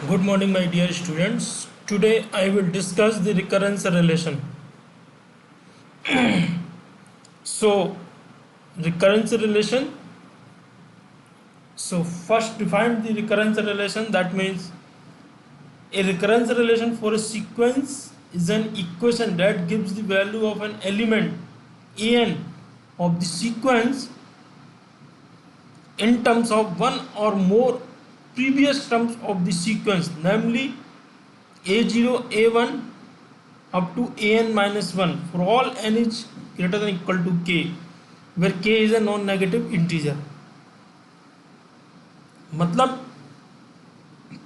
Good morning, my dear students. Today I will discuss the recurrence relation. So, recurrence relation. So, first define the recurrence relation. That means a recurrence relation for a sequence is an equation that gives the value of an element an of the sequence in terms of one or more previous terms of the sequence, namely a0, a1 up to an minus 1 for all n is greater than equal to k, where k is a non-negative integer. मतलब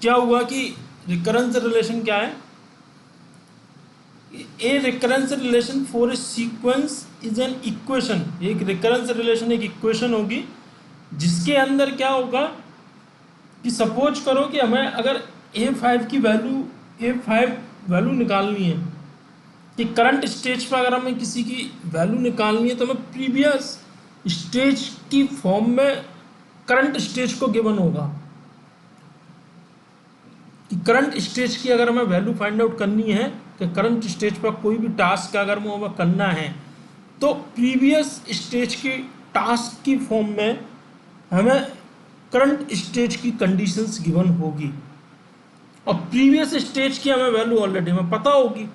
क्या हुआ कि recurrence relation क्या है? A recurrence relation for a sequence is an equation. एक recurrence relation एक equation होगी जिसके अंदर क्या होगा कि सपोज करो कि हमें अगर a5 की वैल्यू निकालनी है कि करंट स्टेज पर अगर हमें किसी की वैल्यू निकालनी है तो हमें प्रीवियस स्टेज की फॉर्म में करंट स्टेज को गिवन होगा कि करंट स्टेज की अगर हमें वैल्यू फाइंड आउट करनी है कि करंट स्टेज पर कोई भी टास्क अगर हमें करना है तो प्रीवियस स्टेज की टास्क की फॉर्म में हमें करंट स्टेज की कंडीशंस गिवन होगी और प्रीवियस स्टेज की हमें वैल्यू ऑलरेडी हमें पता होगी.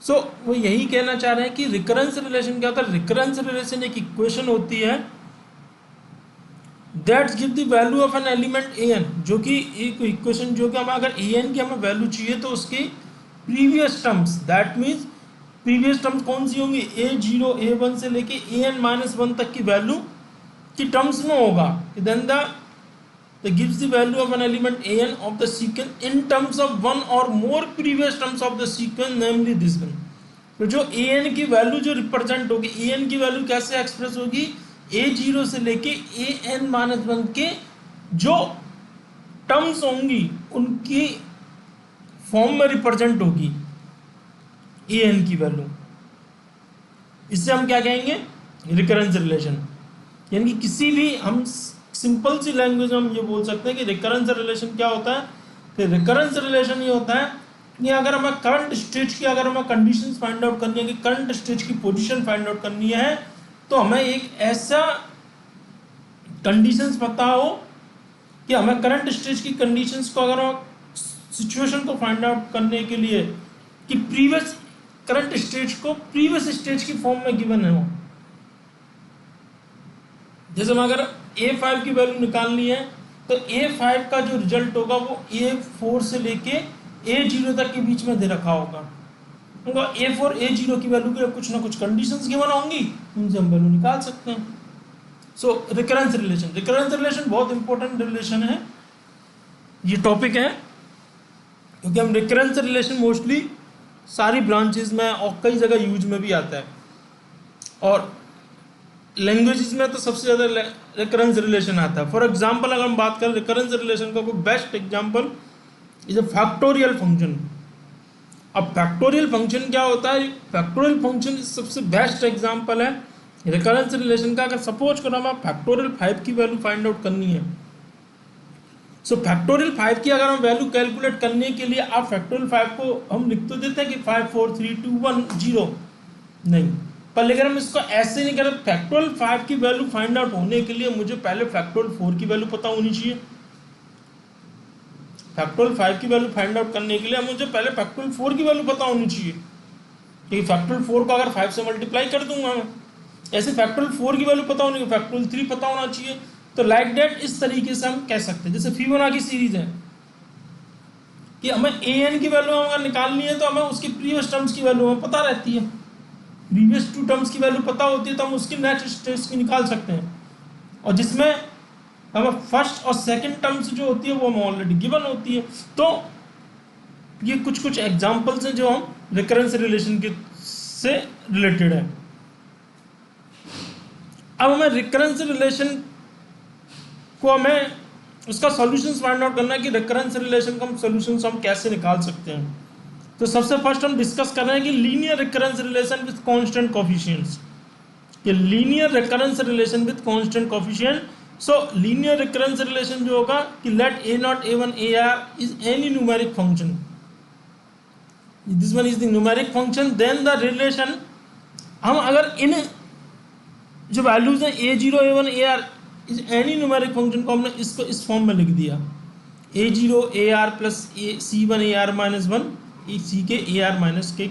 सो वो यही कहना चाह रहे हैं कि रिकरेंस रिलेशन क्या होता है. रिकरेंस रिलेशन एक इक्वेशन होती है that's give the value of an element a n, जो कि एक इक्वेशन जो कि हमें अगर ए एन की हमें वैल्यू चाहिए तो उसकी previous terms, that means previous terms कौन सी होंगी, a0 a1 से लेके an माइनस 1 तक की वैल्यू की टर्म्स में होगा. Then the gives the value of an element an of the sequence in terms of one और more previous terms of the sequence, namely this one. तो जो an की वैल्यू जो रिप्रेजेंट होगी, an की वैल्यू कैसे एक्सप्रेस होगी, a0 से लेके an माइनस 1 के जो टर्म्स होंगी उनकी फॉर्म में रिप्रेजेंट होगी an की वैल्यू. इससे हम क्या कहेंगे, रिकरेंस रिलेशन. यानी कि किसी भी हम सिंपल सी लैंग्वेज में हम ये बोल सकते हैं कि रिकरेंस रिलेशन क्या होता है. कि रिकरेंस रिलेशन ये होता है कि अगर हमें करंट स्टेज की अगर हमें कंडीशंस फाइंड आउट करनी है कि करंट स्टेज की पोजीशन फाइंड आउट करनी है तो हमें एक ऐसा कंडीशंस पता हो कि हमें करंट स्टेज की कंडीशंस को अगर हम सिचुएशन को फाइंड आउट करने के लिए कि प्रीवियस करंट स्टेज को प्रीवियस स्टेज की फॉर्म में गिवन है. जैसे हम अगर a5 की वैल्यू निकालनी है तो a5 का जो रिजल्ट होगा वो a4 से लेके a0 तक के बीच में दे रखा होगा. a4 a0 की वैल्यू के कुछ ना कुछ कंडीशंस गिवन होंगी, उनसे हम वैल्यू निकाल सकते हैं. सो रिकरेंस रिलेशन बहुत इंपॉर्टेंट रिलेशन है, ये टॉपिक है क्योंकि हम रिकरेंस रिलेशन मोस्टली सारी ब्रांचेस में और कई जगह यूज में भी आता है. और लैंग्वेजेस में तो सबसे ज़्यादा रिकरेंस रिलेशन आता है. फॉर एग्जांपल अगर हम बात करें रिकरेंस रिलेशन का कोई best example is a factorial function. अब फैक्टोरियल फंक्शन क्या होता है, फैक्टोरियल फंक्शन सबसे बेस्ट एग्जांपल है रिकरेंस रिलेशन का. अगर सपोज करो हमें फैक्टोरियल 5 की वैल्यू फाइंड आउट करनी है, सो फैक्टोरियल 5 की अगर हम वैल्यू कैलकुलेट करने के लिए आप फैक्टोरियल 5 को हम लिख तो देते हैं कि 5 4 3 2 1 0 नहीं, पर लेकिन हम इसको ऐसे नहीं करें. फैक्टोरियल 5 की वैल्यू फाइंड आउट होने के लिए मुझे पहले फैक्टोरियल 4 की वैल्यू पता होनी चाहिए. फैक्टोरियल 5 की वैल्यू फाइंड आउट करने के लिए मुझे पहले फैक्टोरियल 4 की वैल्यू पता होनी चाहिए क्योंकि फैक्टोरियल 4 को अगर 5 से मल्टीप्लाई कर दूंगा मैं, ऐसे फैक्टोरियल 4 की वैल्यू पता होनी, फैक्टोरियल 3 पता होना चाहिए. तो लाइक दैट इस तरीके से हम कह सकते हैं. जैसे फिबोनाची सीरीज है कि हमें an की वैल्यू अगर निकालनी है तो हमें उसकी प्रीवियस टर्म्स की वैल्यू हमें पता रहती है, प्रीवियस 2 टर्म्स की वैल्यू पता होती है तो हम उसकी नेक्स्ट स्टेज की निकाल सकते हैं. और जिसमें हमें फर्स्ट और सेकंड टर्म्स जो होती है वो हमें ऑलरेडी गिवन होती है. तो ये कुछ एग्जांपल्स हैं जो हम रिकरेंस रिलेशन के से रिलेटेड है. अब हमें रिकरेंस रिलेशन को हमें उसका सॉल्यूशंस फाइंड आउट करना है कि रिकरेंस रिलेशन का सॉल्यूशंस हम कैसे निकाल सकते हैं. तो सबसे फर्स्ट हम डिस्कस कर रहे हैं कि linear recurrence relation with constant coefficients. कि linear recurrence relation with constant coefficient. So linear recurrence relation जो होगा कि let A not A one A R is any numeric function, this one is the numeric function, then the relation, हम अगर इन जो values हैं A zero A one A R is any numeric function को हमने इसको इस form में लिख दिया, A zero A R plus A C one A are minus one A C K A are minus के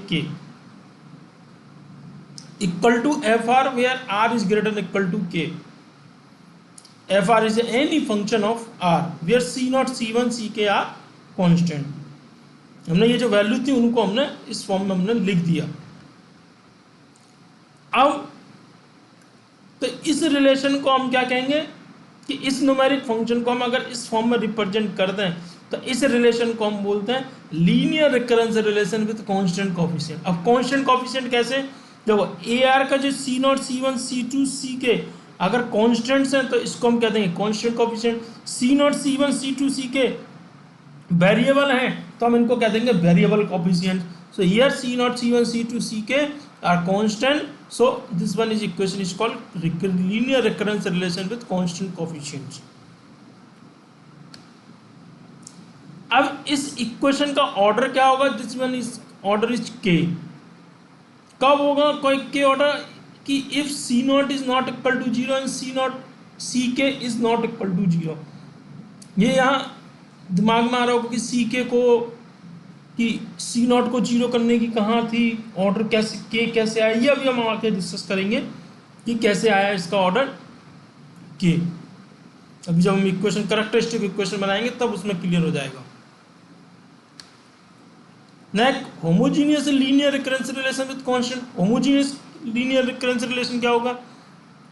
equal to F R where R is greater than equal to K, F R is any function of R where C not C one C के are constant. हमने ये जो value थी उनको हमने इस form में हमने लिख दिया। अब तो इस रिलेशन को हम क्या कहेंगे कि इस न्यूमेरिक फंक्शन को हम अगर इस फॉर्म में रिप्रेजेंट कर दें तो इस रिलेशन को हम बोलते हैं linear recurrence relation with constant coefficient. अब कांस्टेंट कोएफिशिएंट कैसे, देखो ए आर का जो c not C one c two c k अगर कांस्टेंट्स हैं तो इसको हम कहते हैं constant coefficient, c not C one c two c k variable हैं तो हम इनको कह देंगे variable coefficient. So here c not C one c two c के are constant, so this one is equation is called linear recurrence relation with constant coefficients। अब इस equation का ऑर्डर क्या होगा, this one is order is k, कब होगा कोई k order कि if c not is not equal to zero and c not c k is not equal to zero. ये यहाँ दिमाग में आ रहा होगा कि सी के को कि सी नॉट को जीरो करने की कहाँ थी, ऑर्डर कैसे के कैसे आया, ये अभी हम आके डिस्कस करेंगे कि कैसे आया इसका ऑर्डर के। अभी जब हम इक्वेशन करेक्टरिस्टिक इक्वेशन बनाएंगे तब उसमें क्लियर हो जाएगा। Next homogeneous linear recurrence relation with constant. Homogeneous linear recurrence relation क्या होगा,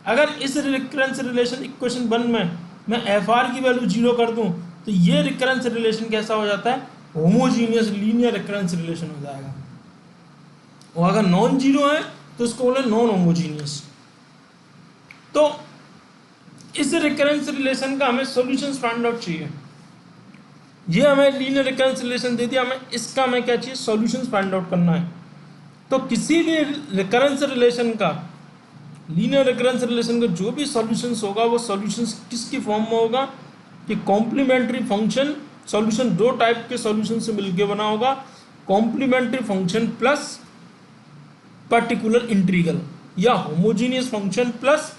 अगर इस रिकरेंस रिलेशन इक्वेशन वन में मैं एफ आर की वैल्यू जीरो कर दूं तो ये रिकरेंस रिलेशन कैसा हो जाता है, होमोजीनियस लीनियर रिकरेंस रिलेशन हो जाएगा। और अगर नॉन जीरो है तो उसको बोले नॉन होमोजीनियस। तो इस रिकरेंस रिलेशन का हमें सॉल्यूशंस फाइंड आउट चाहिए। ये हमें लीनियर रिकरेंस रिलेशन दे दिया, हमें इसका हमें क्या चाहिए, सॉल्यूशंस फाइंड आउट करना है। तो किसी भी रिकरेंस रिलेशन का, लीनियर रिकरेंस रिलेशन का जो भी सॉल्यूशंस होगा वो सॉल्यूशंस किसकी फॉर्म में होगा कि कॉम्प्लीमेंट्री फंक्शन, सॉल्यूशन दो टाइप के सॉल्यूशन से मिलकर बना होगा, complementary function plus particular integral या homogeneous function plus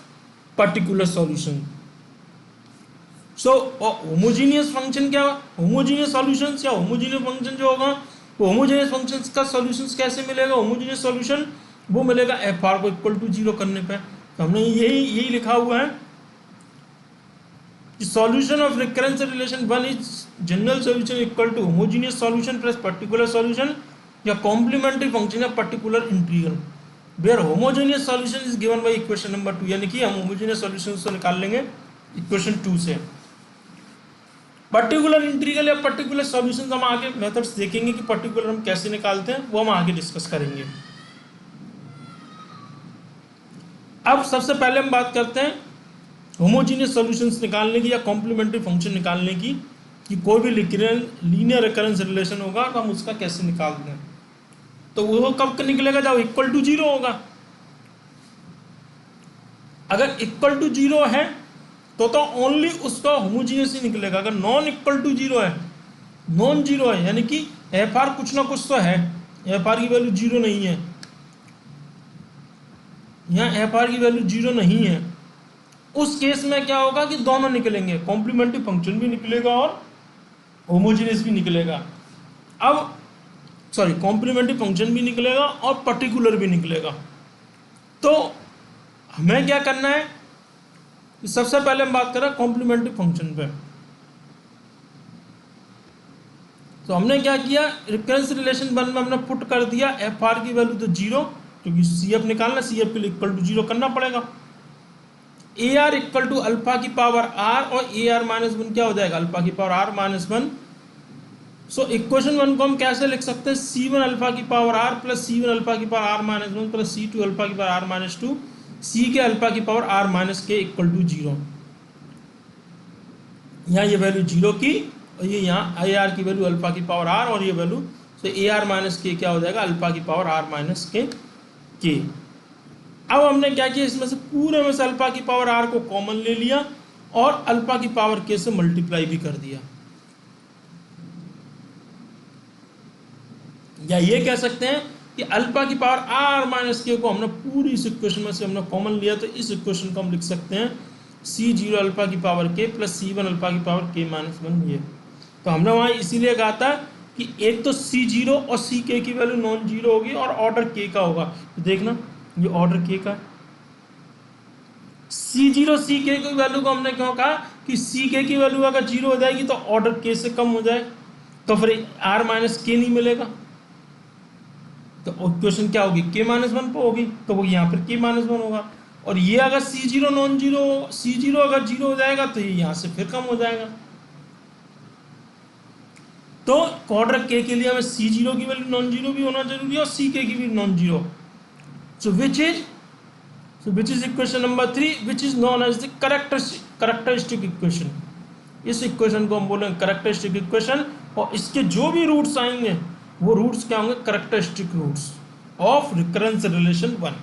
particular solution. So homogeneous function क्या, होमोजीनियस सॉल्यूशंस या होमोजीनियस फंक्शन जो होगा वो होमोजीनियस फंक्शंस का सॉल्यूशंस कैसे मिलेगा, होमोजीनियस सॉल्यूशन वो मिलेगा एफ आर को इक्वल टू जीरो करने पे। तो हमने यही लिखा हुआ है solution of recurrence relation one is general solution equal to homogeneous solution plus particular solution या कॉम्प्लीमेंट्री फंक्शन या particular integral where homogeneous solution is given by equation number 2। यानी कि हम होमोजीनियस सॉल्यूशन से निकाल लेंगे इक्वेशन 2 से। पर्टिकुलर इंटीग्रल या पर्टिकुलर सॉल्यूशन हम आगे मेथड्स देखेंगे कि पर्टिकुलर हम कैसे निकालते हैं, वो हम आगे डिस्कस करेंगे। अब सबसे पहले हम बात करते हैं होमोजीनियस सॉल्यूशंस निकालने की या कॉम्प्लीमेंट्री फंक्शन निकालने की, कि कोई भी लीनियर रिकरेंस रिलेशन होगा तो हम उसका कैसे निकालते हैं। तो वो कब निकलेगा जब इक्वल टू जीरो होगा। अगर इक्वल टू जीरो है तो ओनली उसका होमोजीनियस ही निकलेगा। अगर नॉन इक्वल टू जीरो है, नॉन जीरो है यानी कि एफ आर कुछ ना कुछ तो है, एफ आर की वैल्यू जीरो नहीं है, यहाँ एफ आर की वैल्यू जीरो नहीं है, उस केस में क्या होगा कि दोनों निकलेंगे, कॉम्प्लीमेंट्री फंक्शन भी निकलेगा और होमोजीनियस भी निकलेगा। अब सॉरी कॉम्प्लीमेंट्री फंक्शन भी निकलेगा और पर्टिकुलर भी निकलेगा। तो हमें क्या करना है, सबसे पहले हम बात करें कॉम्प्लीमेंट्री फंक्शन पे। तो हमने क्या किया, रिकरेंस रिलेशन वन में हमने पुट कर दिया एफ आर की वैल्यू तो जीरो, क्योंकि सी एफ निकालना, सी एफ के लिए इक्वल टू जीरो करना पड़ेगा। A r equal to alpha की पावर आर और ए आर माइनस वन क्या हो जाएगा, अल्फा की power r minus one. So equation one को हम कैसे लिख सकते हैं, सी वन अल्फा की power r plus c one alpha की power r minus one plus c two alpha की power r minus two, c k alpha की पावर आर माइनस के इक्वल टू जीरो। यहाँ ये वैल्यू जीरो की और ये यहाँ ए आर की वैल्यू अल्फा की पावर आर और ये वैल्यू तो ए आर माइनस के क्या हो जाएगा, अल्फा की पावर आर माइनस के। अब हमने क्या किया, इसमें से पूरे में से अल्फा की पावर आर को कॉमन ले लिया और अल्फा की पावर के से मल्टीप्लाई भी कर दिया। या ये कह सकते हैं कि अल्फा की पावर आर माइनस के को हमने पूरी इस इक्वेशन में से हमने कॉमन लिया, तो इस इक्वेशन को हम लिख सकते हैं C0 अल्फा की पावर के प्लस C1 अल्फा की पावर के माइनस 1 ये। तो हमने वहाँ इसीलिए कहा था कि एक तो C0 और Ck की वैल्यू नॉन जीरो होगी और ऑर्डर k का होगा। तो देखना ये ऑर्डर k का C0 Ck की वैल्यू को हमने क्यों कहा कि Ck की वैल्यू अगर जीरो हो जाएगी तो ऑर्डर k से कम हो जाए, तो फिर r माइनस के नहीं मिलेगा, तो इक्वेशन क्या होगी k माइनस 1 पे होगी, तो वो यहाँ पर k माइनस 1 होगा। और ये अगर C0 नॉन जीरो, C0 अगर जीरो हो जाएगा तो ये यहाँ से फिर कम हो जाएगा। तो ऑर्डर k के लिए हमें C0 की वैल्यू नॉन जीरो भी होना जरूरी है और Ck की भी non zero. So which is equation number 3 which is known as the characteristic equation. इस इक्वेशन को हम बोलेंगे कैरेक्टरिस्टिक इक्वेशन, और इसके जो भी रूट्स आएंगे वो रूट्स क्या होंगे, characteristic roots of recurrence relation 1।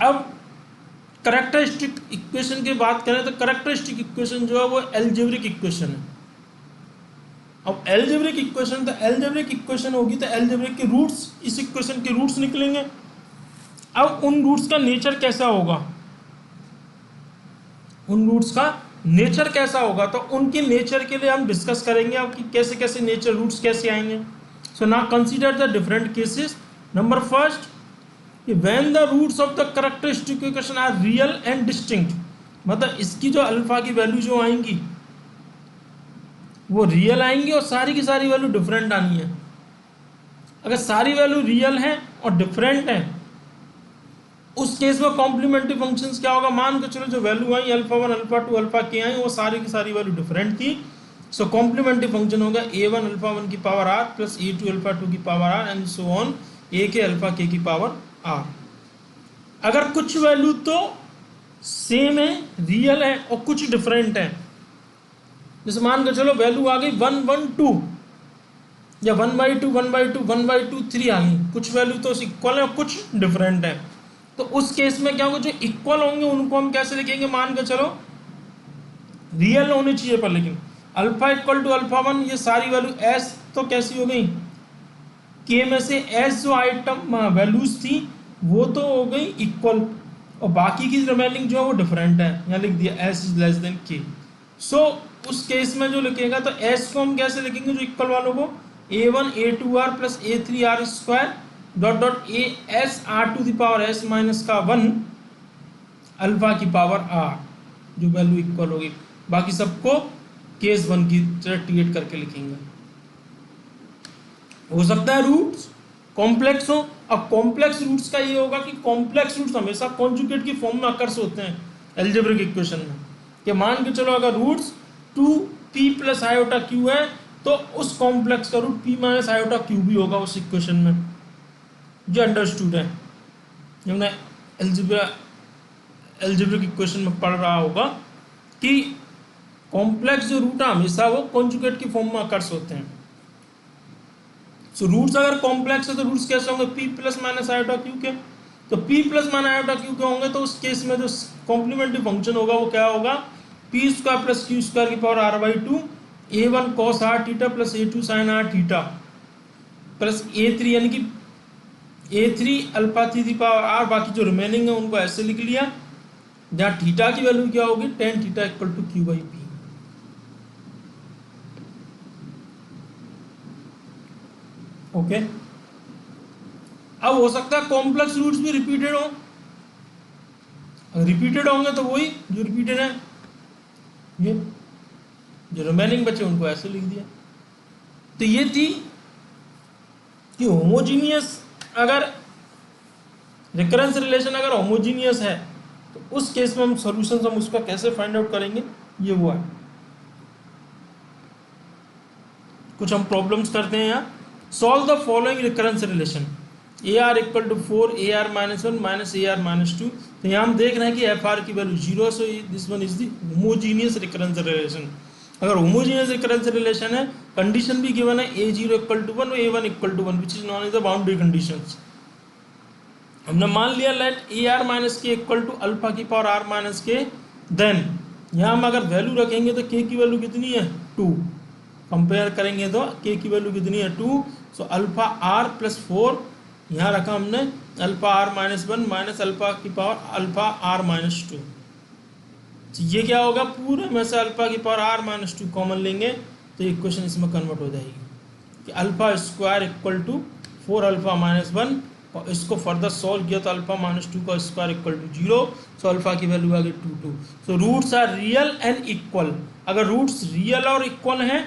अब कैरेक्टरिस्टिक इक्वेशन की बात करें तो कैरेक्टरिस्टिक इक्वेशन जो है वो एल्जेब्रिक इक्वेशन है। अब एल्जेब्रिक इक्वेशन, तो एल्जेब्रिक इक्वेशन होगी तो एल्जेब्रिक के रूट्स, इस इक्वेशन के रूट्स निकलेंगे। अब उन रूट्स का नेचर कैसा होगा, उन रूट्स का नेचर कैसा होगा, तो उनके नेचर के लिए हम डिस्कस करेंगे अब कि कैसे कैसे नेचर रूट्स कैसे आएंगे। So now consider the different cases. Number first, when the roots of the characteristic equation are real and distinct, मतलब इसकी जो अल्फा की वैल्यू जो आएंगी वो रियल आएंगी और सारी की सारी वैल्यू डिफरेंट आनी है। अगर सारी वैल्यू रियल है और डिफरेंट है उस केस में कॉम्प्लीमेंट्री फंक्शंस क्या होगा, मान के चलो जो वैल्यू आई अल्फा 1 अल्फा 2 अल्फा के आई वो सारी की सारी वैल्यू डिफरेंट थी। सो कॉम्प्लीमेंट्री फंक्शन होगा a1 अल्फा 1 की power r plus a2 alpha 2 की power r and so on a के अल्फा k की पावर r। अगर कुछ वैल्यू तो सेम है, रियल है, और कुछ डिफरेंट है, जैसे मान के चलो वैल्यू आ गई 1 1 2 या 1/2 1/2 1/2 3 आ गई, कुछ वैल्यू तो इक्वल है और कुछ डिफरेंट है। तो उस केस में क्या होगा, जो इक्वल होंगे उनको हम कैसे लिखेंगे, मान के चलो रियल होने चाहिए पर, लेकिन अल्फा इक्वल टू अल्फा 1 ये सारी वैल्यू एस तो कैसी हो गई, के में से एस जो आइटम वैल्यूज थी वो तो हो गई इक्वल, और बाकी की रिमेनिंग जो है वो डिफरेंट है, यहाँ लिख दिया एस इज लेस देन के। सो उस केस में जो लिखेगा तो एस को हम कैसे लिखेंगे, जो इक्वल वालों को a1 a2r plus a3r square dot dot a s r to the power s minus का 1 अल्फा की पावर r, जो वैल्यू इक्वल होगी। बाकी सबको केस 1 की तरह ट्रीट करके लिखेंगे। हो सकता है रूट्स कॉम्प्लेक्स हो। अब कॉम्प्लेक्स रूट्स का ये होगा कि कॉम्प्लेक्स रूट्स हमेशा कॉन्जुगेट की फॉर्म में आकर्ष होते हैं एल्जेब्रिक इक्वेशन में, कि मान के चलो अगर roots 2p plus iota Q है तो उस कॉम्प्लेक्स का root p minus iota q भी होगा उस इक्वेशन में, जो अंडरस्टूड है, हमने एल्जेब्रिक इक्वेशन में पढ़ रहा होगा कि कॉम्प्लेक्स जो रूट है हमेशा वो कॉन्जुगेट की फॉर्म में आकर्ष होते हैं। सो रूट्स अगर कॉम्प्लेक्स है तो रूट्स कैसे होंगे, p plus minus iota Q के। तो p plus minus iota Q के होंगे तो उस केस में जो कॉम्प्लीमेंट्री फंक्शन होगा वो क्या होगा, p square plus q square की power r/2 a1 cos r theta plus a2 sin r theta plus a3 यानी कि a3 अल्फा थी पावर r, बाकी जो रिमेनिंग है उनको ऐसे लिख लिया, जहाँ थीटा की वैल्यू क्या होगी tan theta equal to q/p। Okay, अब हो सकता है कॉम्प्लेक्स रूट्स भी रिपीटेड हो, रिपीटेड होंगे तो वही जो रिपीटेड है, ये जो रिमेनिंग बचे उनको ऐसे लिख दिया। तो ये थी कि होमोजीनियस, अगर रिकरेंस रिलेशन अगर होमोजीनियस है तो उस केस में हम सॉल्यूशंस हम उसका कैसे फाइंड आउट करेंगे, ये हुआ है। कुछ हम प्रॉब्लम्स करते हैं यहाँ। Solve the following recurrence relation, AR equal to 4 AR minus 1 minus AR minus 2। तो यहाँ हम देख रहे हैं कि FR की value 0, so this one is the homogeneous recurrence relation. अगर होमोजीनियस रिकरेंस रिलेशन है, कंडीशन भी गिवन है A0 equal to 1 A1 equal to 1 which is known as the boundary conditions. हमने मान लिया लेट ए आर माइनस के equal to alpha की power r minus k, then यहाँ हम अगर वैल्यू रखेंगे तो के की वैल्यू कितनी है 2, कंपेयर करेंगे तो के की वैल्यू कितनी है 2, सो अल्फा आर प्लस 4 यहाँ रखा हमने अल्फा आर माइनस 1 माइनस अल्फा की पावर अल्फा आर माइनस 2। ये क्या होगा, पूरे में से अल्फा की पावर आर माइनस 2 कॉमन लेंगे तो इक्वेशन इसमें कन्वर्ट हो जाएगी कि alpha square equal to 4 alpha minus 1, और इसको फर्दर सॉल्व किया तो अल्फा माइनस 2 का square equal to 0, so alpha की वैल्यू आ गई 2 so roots are real and equal. अगर रूट्स रियल और इक्वल हैं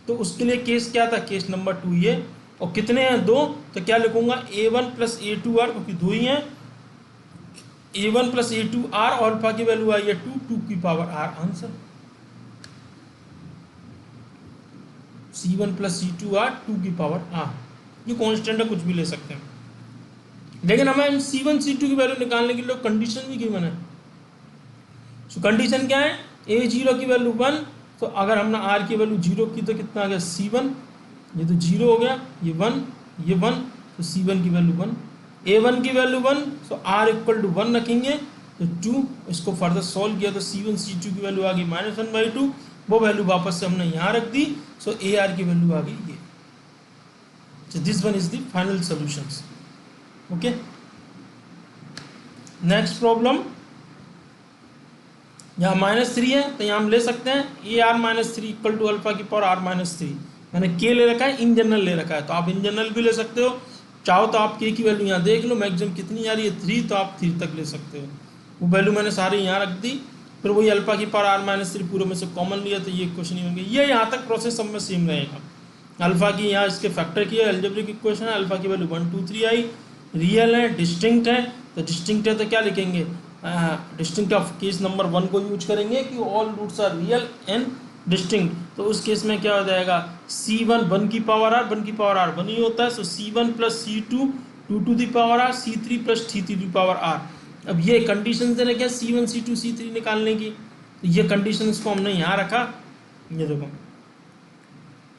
तो उसके लिए केस क्या था, केस नंबर 2 ये, और कितने हैं 2, तो क्या लिखूंगा a1 प्लस a2r, क्योंकि 2 ही हैं, a1 प्लस a2r और अल्फा की वैल्यू आई है 2 की power r, answer c1 plus c2r 2 की पावर r। ये कांस्टेंट है, कुछ भी ले सकते हैं, लेकिन हमें c1 c2 की वैल्यू निकालने के लिए कंडीशन भी गिवन है। सो कंडीशन क्या है, a0 की वैल्यू 1, तो अगर हमने r की वैल्यू 0 की तो कितना आ गया c1, ये तो 0 हो गया, ये 1 ये 1, तो c1 की वैल्यू 1, a1 की value 1, so r equal to 1 रखेंगे तो 2, इसको फर्दर सॉल्व किया तो c1 c2 की वैल्यू आ गई -1/2, वो वैल्यू वापस से हमने यहाँ रख दी, सो ar की वैल्यू आ गई ये। So this one is the final solutions. Okay. Next problem. यहाँ -3 है तो यहाँ हम ले सकते हैं a are minus 3 equal to alpha की पावर आर माइनस 3। मैंने के ले रखा है, इन जनरल ले रखा है, तो आप इन जनरल भी ले सकते हो, चाहो तो आप के की वैल्यू यहाँ देख लो मैक्सिमम कितनी आ रही है 3, तो आप 3 तक ले सकते हो। वो वैल्यू मैंने सारी यहाँ रख दी, फिर वही अल्फा की पावर आर माइनस 3 पूरे में से कॉमन लिया, तो ये क्वेश्चन ही बन गया। ये यहाँ तक प्रोसेस सब में सेम रहेगा। अल्फा की यहाँ इसके फैक्टर किया, अलजेब्रिक इक्वेशन है, अल्फा की वैल्यू 1 2 3 आई, रियल है, डिस्टिंक्ट है, तो डिस्टिंक्ट है तो क्या लिखेंगे, डिस्टिंक्ट ऑफ केस नंबर 1 को यूज करेंगे कि all roots are real and distinct. तो उस केस में क्या हो जाएगा, c1 1 की पावर r, 1 की पावर r 1 ही होता है, so c1 plus c2 2 to the power r, c3 plus 3 to the power r। अब ये कंडीशन देने क्या, c1 c2 c3 निकालने की, तो ये कंडीशन को हमने यहाँ रखा, ये देखो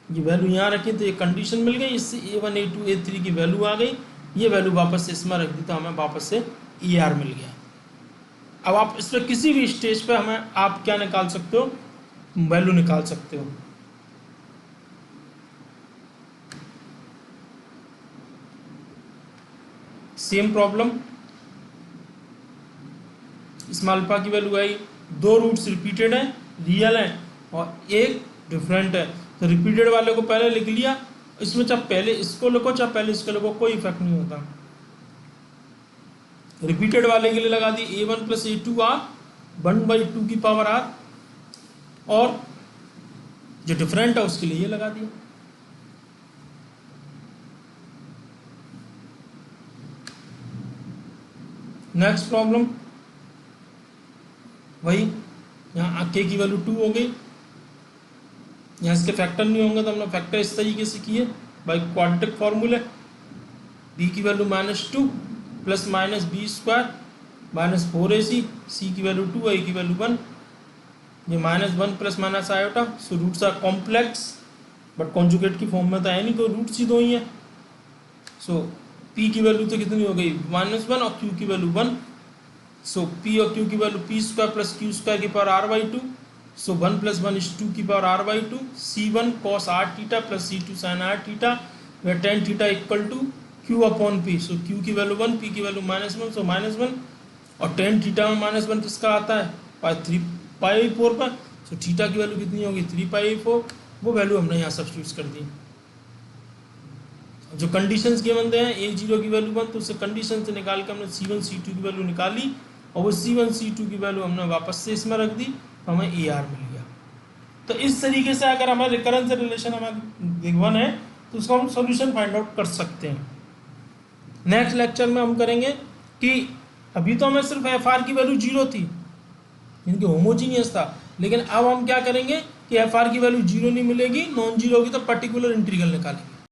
ये वैल्यू यहाँ रखी तो ये कंडीशन मिल गई, इससे a1 a2 a3 की वैल्यू आ गई, ये वैल्यू वापस से इसमें रख दी तो हमें वापस से ER मिल गया। अब आप इस पर किसी भी स्टेज पे हमें आप क्या निकाल सकते हो, वैल्यू निकाल सकते हो। सेम प्रॉब्लम, इसमें अल्फा की वैल्यू आई, 2 रूट्स रिपीटेड है, रियल है और एक डिफरेंट है, तो रिपीटेड वाले को पहले लिख लिया, इसमें चाहे पहले इसको लिखो चाहे पहले इसको लिखो कोई इफेक्ट नहीं होता। रिपीटेड वाले के लिए लगा दी a1 प्लस a2r 1/2 की पावर r, और जो डिफरेंट है उसके लिए ये लगा दिया। नेक्स्ट प्रॉब्लम वही, यहाँ k की वैल्यू 2 हो गई, यहाँ इसके फैक्टर नहीं होंगे तो हमने फैक्टर इस तरीके से किए बाई क्वाड्रेटिक फॉर्मूले, b की value -2 plus minus b square minus 4ac, c की वैल्यू 2, a की वैल्यू 1, ये -1 plus minus iota, so roots are complex but conjugate की फॉर्म में तो है नहीं, कोई रूट्स ही 2 ही है। सो p की वैल्यू तो कितनी हो गई -1 और q की वैल्यू 1, सो p और q की value p square plus q square की पावर r/2, सो 1 + 1 = 2 की power r/2, c1 cos r theta plus c2 sin r theta, where tan theta equal to q/p, so q की value 1, p की value -1, so -1, और tan theta में -1 किसका आता है, 3π/4 पर, सो थीटा की वैल्यू कितनी होगी 3π/4, वो वैल्यू हमने यहाँ सब्स्टिट्यूट कर दी। जो कंडीशंस के बनते हैं a0 की वैल्यू 1, तो उससे कंडीशन से निकाल के हमने c1 c2 की वैल्यू निकाली, और वो c1 c2 की वैल्यू हमने वापस से इसमें रख दी, तो हमें AR मिल गया। तो इस तरीके से अगर हमें रिकरेंस रिलेशन हमें गिवन है तो उसको हम सॉल्यूशन फाइंड आउट कर सकते हैं। नेक्स्ट लेक्चर में हम करेंगे कि अभी तो हमें सिर्फ FR की वैल्यू 0 थी, इनकी होमोजीनियस था, लेकिन अब हम क्या करेंगे कि FR की वैल्यू 0 नहीं मिलेगी, नॉन जीरो होगी तो पर्टिकुलर इंटीग्रल निकालेंगे।